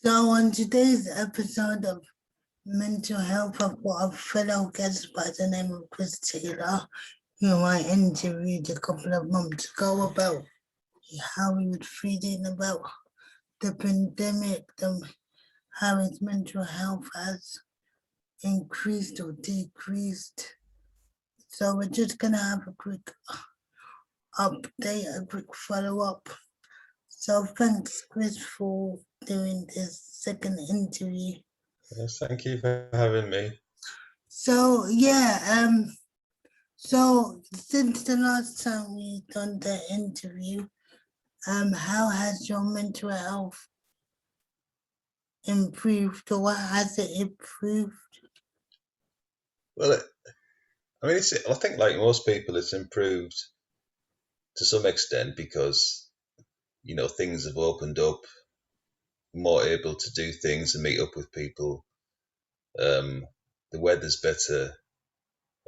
So on today's episode of Mental Health, I've got a fellow guest by the name of Chris Taylor, who I interviewed a couple of months ago about how he was feeling about the pandemic, how his mental health has increased or decreased. So we're just gonna have a quick update, a quick follow-up. So thanks, Chris, for doing this second interview. Yes, thank you for having me. So so since the last time we done the interview, how has your mental health improved, or what has it improved? Well, I think like most people, it's improved to some extent because, things have opened up, more able to do things and meet up with people. The weather's better.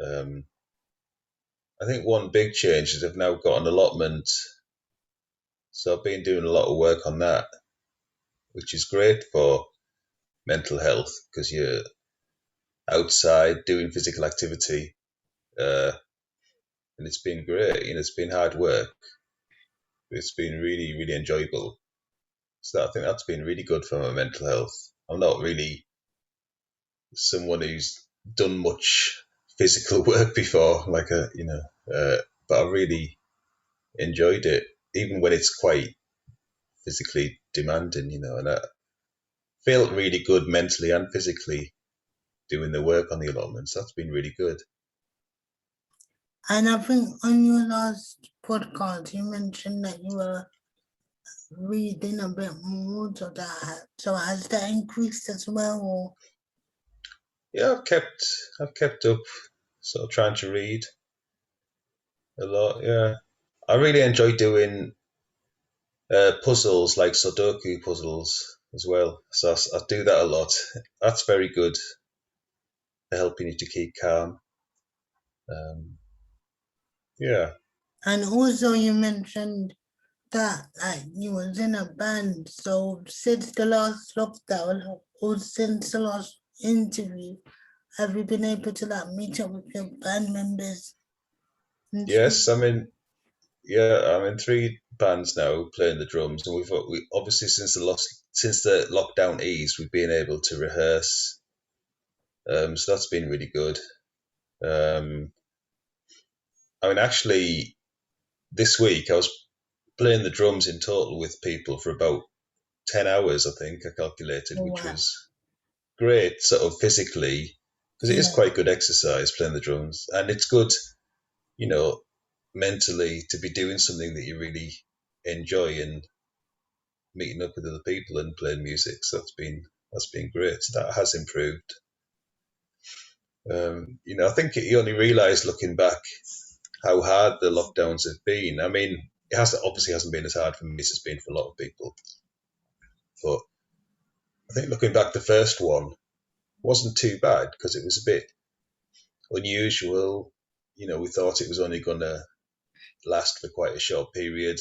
I think one big change is I've now got an allotment. So I've been doing a lot of work on that, which is great for mental health because you're outside doing physical activity. And it's been great. It's been hard work. It's been really, really enjoyable. So I think that's been really good for my mental health. I'm not really someone who's done much physical work before, but I really enjoyed it, even when it's quite physically demanding, and I felt really good mentally and physically doing the work on the allotments. That's been really good. And I think on your last podcast, you mentioned that you were reading a bit more, so has that increased as well? Or? Yeah, I've kept up, sort of trying to read a lot. Yeah, I really enjoy doing puzzles like Sudoku puzzles as well. So I do that a lot. That's very good for helping you to keep calm. Yeah. And also you mentioned that you was in a band. So since the last lockdown or since the last interview, have you been able to meet up with your band members? Yes, I'm in three bands now playing the drums, and we obviously since the lockdown eased, we've been able to rehearse. So that's been really good. Actually, this week I was playing the drums in total with people for about 10 hours, I think I calculated, which was great sort of physically, because it is quite good exercise playing the drums, and it's good, mentally to be doing something that you really enjoy and meeting up with other people and playing music. So that's been great. That has improved. I think you only realise looking back how hard the lockdowns have been. I mean, obviously hasn't been as hard for me as it's been for a lot of people. But I think looking back, the first one wasn't too bad because it was a bit unusual. We thought it was only going to last for quite a short period.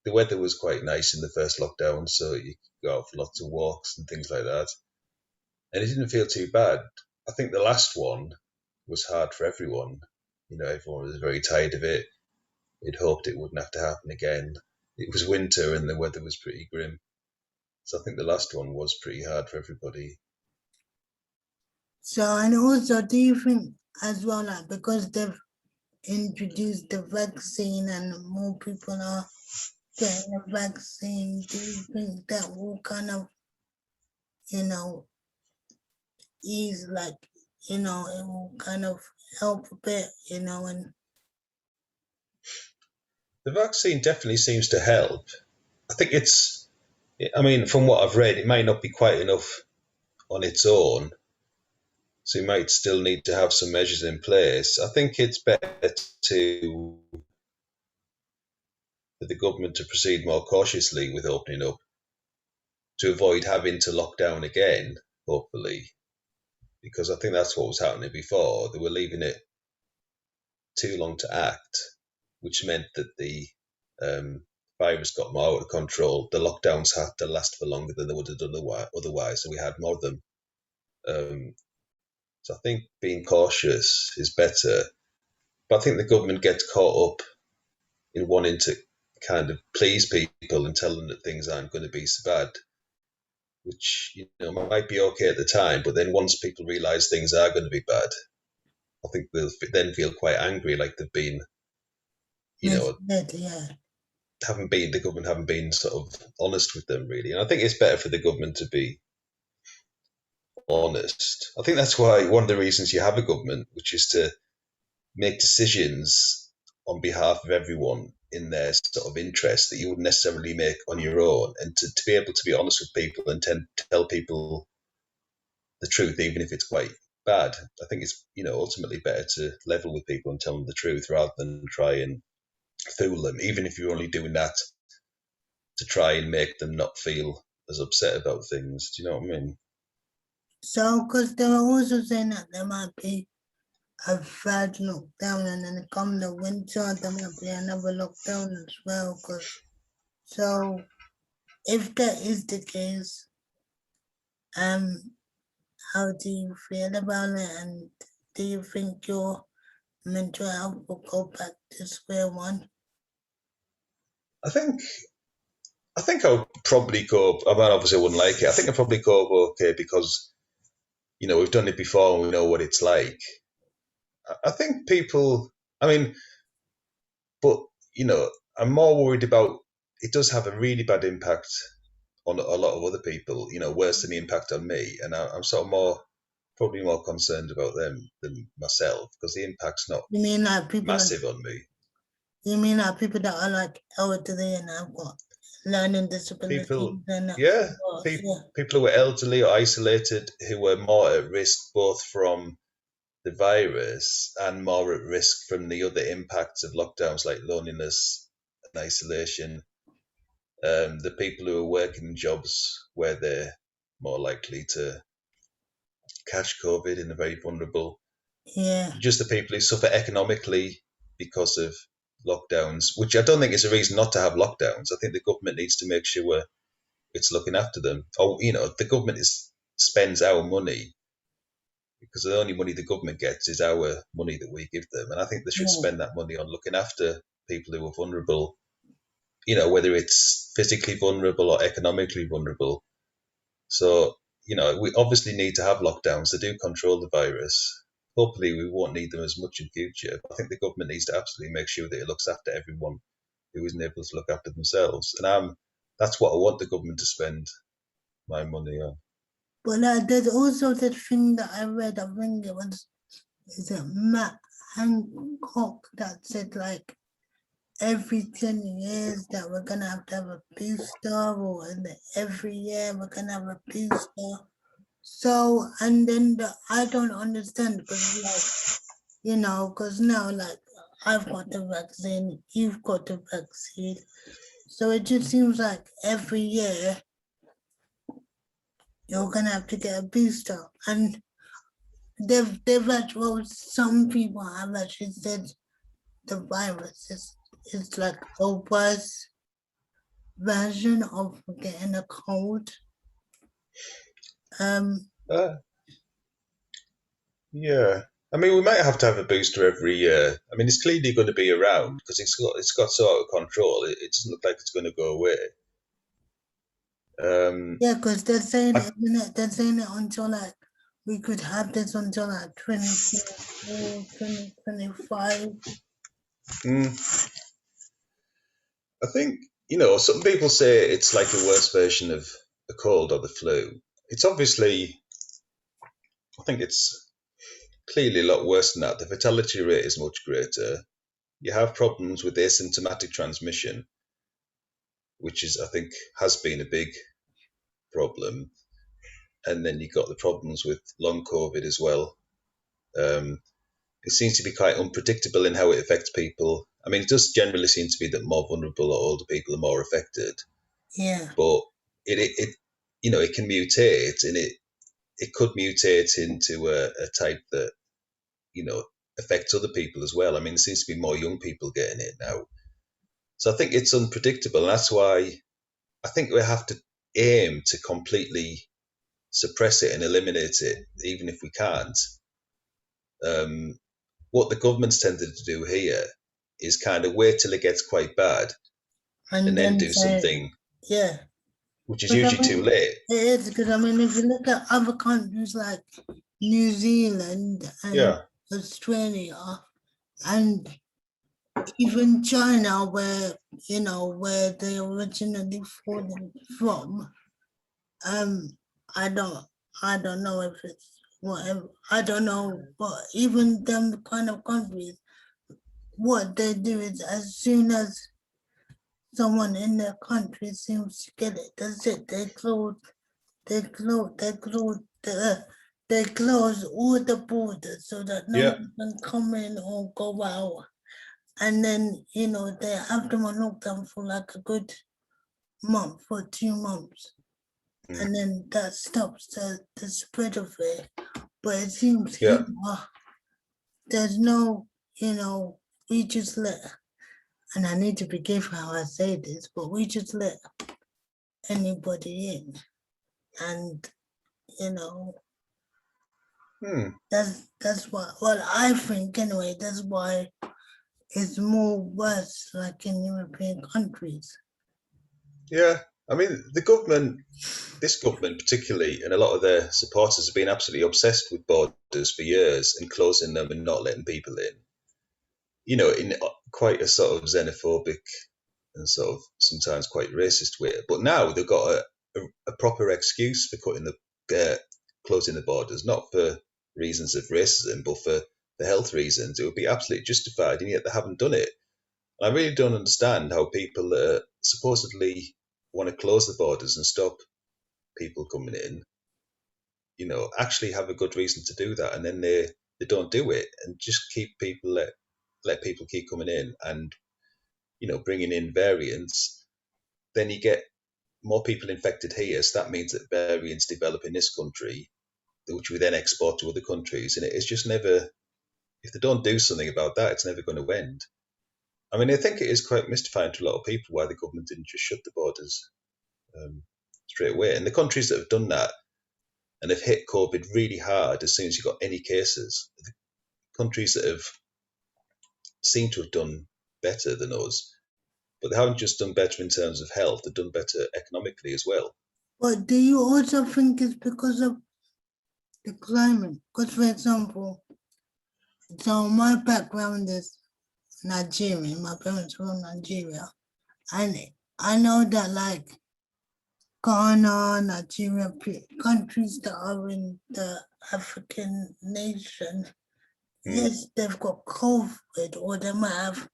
The weather was quite nice in the first lockdown, so you could go out for lots of walks and things like that. And it didn't feel too bad. I think the last one was hard for everyone. Everyone was very tired of it. They'd hoped it wouldn't have to happen again. It was winter and the weather was pretty grim. So I think the last one was pretty hard for everybody. So, and also, do you think as well, because they've introduced the vaccine and more people are getting the vaccine, do you think that will kind of, ease, it will kind of help a bit, and The vaccine definitely seems to help. I think from what I've read, it might not be quite enough on its own. So you might still need to have some measures in place. I think it's better for the government to proceed more cautiously with opening up to avoid having to lock down again, hopefully, because I think that's what was happening before. They were leaving it too long to act, which meant that the virus got more out of control, the lockdowns had to last for longer than they would have done otherwise, and we had more of them. So I think being cautious is better, but I think the government gets caught up in wanting to kind of please people and tell them that things aren't going to be so bad, which might be okay at the time, but then once people realise things are going to be bad, I think they'll then feel quite angry, like they've been, Yeah. the government haven't been sort of honest with them really. And I think it's better for the government to be honest. I think that's why one of the reasons you have a government, which is to make decisions on behalf of everyone in their sort of interest that you wouldn't necessarily make on your own, and to be able to be honest with people and tell people the truth, even if it's quite bad. I think it's ultimately better to level with people and tell them the truth rather than try and fool them, even if you're only doing that to try and make them not feel as upset about things. Do you know what I mean? So, because they were also saying that there might be a third lockdown, and then come the winter, there might be another lockdown as well. So, if that is the case, how do you feel about it, and do you think your mental health will go back to square one? I think I would probably go. I mean, obviously, I wouldn't like it. I think I'd probably go okay because we've done it before and we know what it's like. I think people. I mean, but I'm more worried about. It does have a really bad impact on a lot of other people. Worse than the impact on me, and I'm sort of probably more concerned about them than myself because the impact's not You mean like people massive on me. You mean like people that are like elderly and have got learning disabilities and that? Yeah, Yeah. people who are elderly or isolated, who are more at risk both from the virus and more at risk from the other impacts of lockdowns like loneliness and isolation. The people who are working in jobs where they're more likely to catch COVID and are very vulnerable. Yeah. Just the people who suffer economically because of lockdowns, which I don't think is a reason not to have lockdowns. I think the government needs to make sure it's looking after them. Or the government spends our money because the only money the government gets is our money that we give them, and I think they should spend that money on looking after people who are vulnerable. Whether it's physically vulnerable or economically vulnerable. So we obviously need to have lockdowns that do control the virus. Hopefully, we won't need them as much in future. But I think the government needs to absolutely make sure that it looks after everyone who isn't able to look after themselves, and that's what I want the government to spend my money on. But there's also that thing that I read, I think is it Matt Hancock that said like every 10 years that we're gonna have to have a booster, or every year we're gonna have a booster. So, and then I don't understand because because now like I've got the vaccine, you've got the vaccine. So it just seems like every year you're gonna have to get a booster. And they've actually, some people have actually said the virus is like a worse version of getting a cold. Yeah. I mean, we might have to have a booster every year. I mean, it's clearly going to be around because it's got so out of control. It doesn't look like it's going to go away. Yeah, because they're saying they're saying it until like we could have this until like 2024, 2025. I think, some people say it's like a worse version of the cold or the flu. It's obviously, I think it's clearly a lot worse than that. The fatality rate is much greater. You have problems with asymptomatic transmission, which I think, has been a big problem. And then you've got the problems with long COVID as well. It seems to be quite unpredictable in how it affects people. I mean, it does generally seem to be that more vulnerable or older people are more affected. Yeah. But it can mutate, and it could mutate into a type that affects other people as well. I mean, there seems to be more young people getting it now. So I think it's unpredictable. And that's why I think we have to aim to completely suppress it and eliminate it, even if we can't. What the government's tended to do here is kind of wait till it gets quite bad and And then then do say, something yeah. which is But I usually too mean, late. it is because I mean, if you look at other countries like New Zealand and Yeah, Australia and even China, where where they originally fallen from, um, I don't, I don't know if it's whatever. I don't know, but even them kind of countries, what they do is as soon as someone in their country seems to get it, that's it. They close all the borders so that no yeah, one can come in or go out. And then, they have them on lockdown for like a good month or 2 months. mm, And then that stops the spread of it. But it seems yeah, here, there's no, we just let, and I need to be careful how I say this, but we just let anybody in. And, you know, hmm, that's why, well, I think anyway, that's why it's more worse like in European countries. yeah. I mean, this government particularly, and a lot of their supporters have been absolutely obsessed with borders for years and closing them and not letting people in. In quite a sort of xenophobic and sort of sometimes quite racist way. But now they've got a proper excuse for closing the borders, not for reasons of racism, but for health reasons. It would be absolutely justified, and yet they haven't done it. I really don't understand how people supposedly want to close the borders and stop people coming in, actually have a good reason to do that, and then they don't do it and just let people keep coming in and bringing in variants. Then you get more people infected here, so that means that variants develop in this country, which we then export to other countries, and it's just never. If they don't do something about that, it's never going to end. I mean, I think it is quite mystifying to a lot of people why the government didn't just shut the borders um, straight away. And the countries that have done that and have hit COVID really hard as soon as you got any cases, the countries that have seemed to have done better than us, but they haven't just done better in terms of health, they've done better economically as well. But do you also think it's because of the climate? Because, for example, so my background is Nigerian. My parents were from Nigeria. And I know that, like, Ghana, Nigeria, countries that are in the African nation, Mm, yes, they've got COVID, or they might have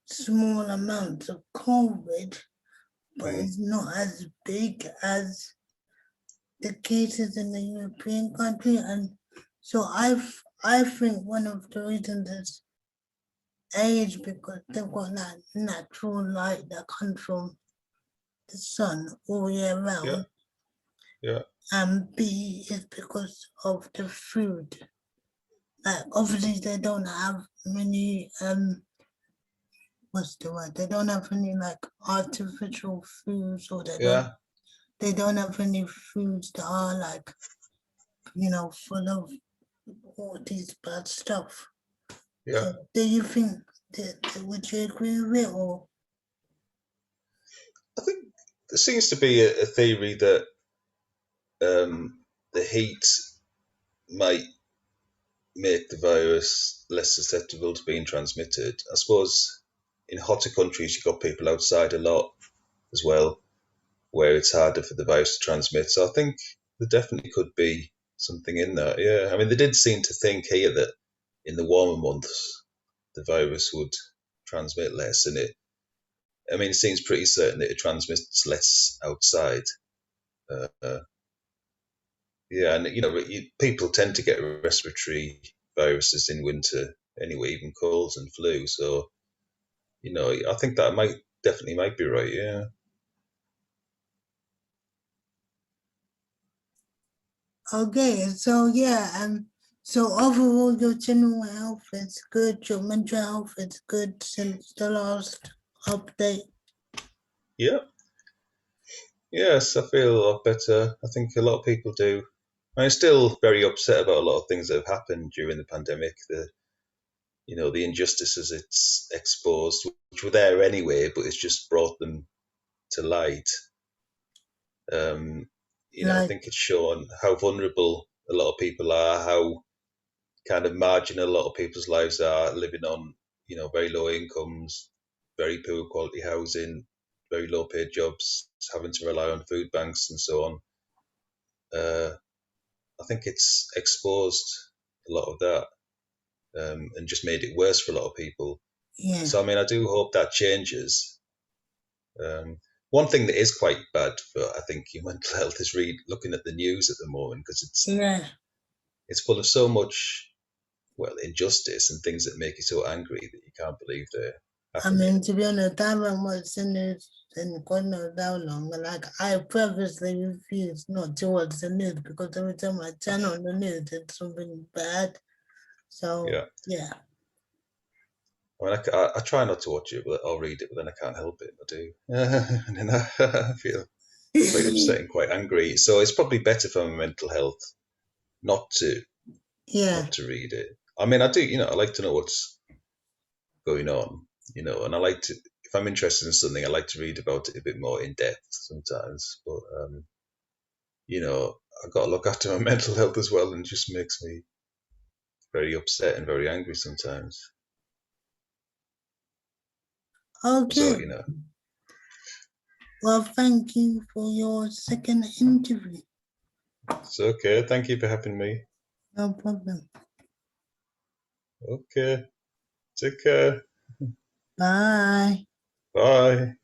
small amounts of COVID, but mm, it's not as big as the cases in the European country. And so I think one of the reasons is age, because they've got that natural light that comes from the sun all year yeah, round. yeah, And B is because of the food. Like obviously they don't have many what's the word? They don't have any like artificial foods, or yeah, they don't have any foods that are like, full of all these bad stuff. yeah. So do you think would you agree with it, or I think there seems to be a theory that the heat might make the virus less susceptible to being transmitted. I suppose in hotter countries, you've got people outside a lot as well, where it's harder for the virus to transmit. So I think there definitely could be something in that. Yeah, I mean, they did seem to think here that in the warmer months, the virus would transmit less, and it seems pretty certain that it transmits less outside. Uh, yeah, and people tend to get respiratory viruses in winter anyway, even colds and flu. So I think that might be right. Yeah, okay? So yeah, so overall your general health is good, your mental health is good since the last update? Yeah. Yes, I feel a lot better. I think a lot of people do. I'm still very upset about a lot of things that have happened during the pandemic. The injustices it's exposed, which were there anyway, but it's just brought them to light. I Like, think it's shown how vulnerable a lot of people are, how kind of marginal a lot of people's lives are, living on, very low incomes, very poor quality housing, very low paid jobs, having to rely on food banks and so on. I think it's exposed a lot of that, and just made it worse for a lot of people. yeah, So, I mean, I do hope that changes. One thing that is quite bad for, I think, your mental health is looking at the news at the moment, because yeah. it's full of so much, well, injustice and things that make you so angry that you can't believe they're I happening. mean, to be honest, I haven't watched the news in God knows how long. Like, I purposely refuse not to watch the news because every time I turn on the news, it's something bad. So, Yeah. yeah. I mean, I try not to watch it, but I'll read it, but then I can't help it. I do. And then I feel quite upset and quite angry. So it's probably better for my mental health not to Yeah, not to read it. I mean, I do. I like to know what's going on. And I like to, if I'm interested in something, I like to read about it a bit more in depth sometimes. But I've got to look after my mental health as well, and it just makes me very upset and very angry sometimes. So, okay. Well, thank you for your second interview. it's okay. Thank you for having me. No problem. Okay. Take care. Bye. Bye.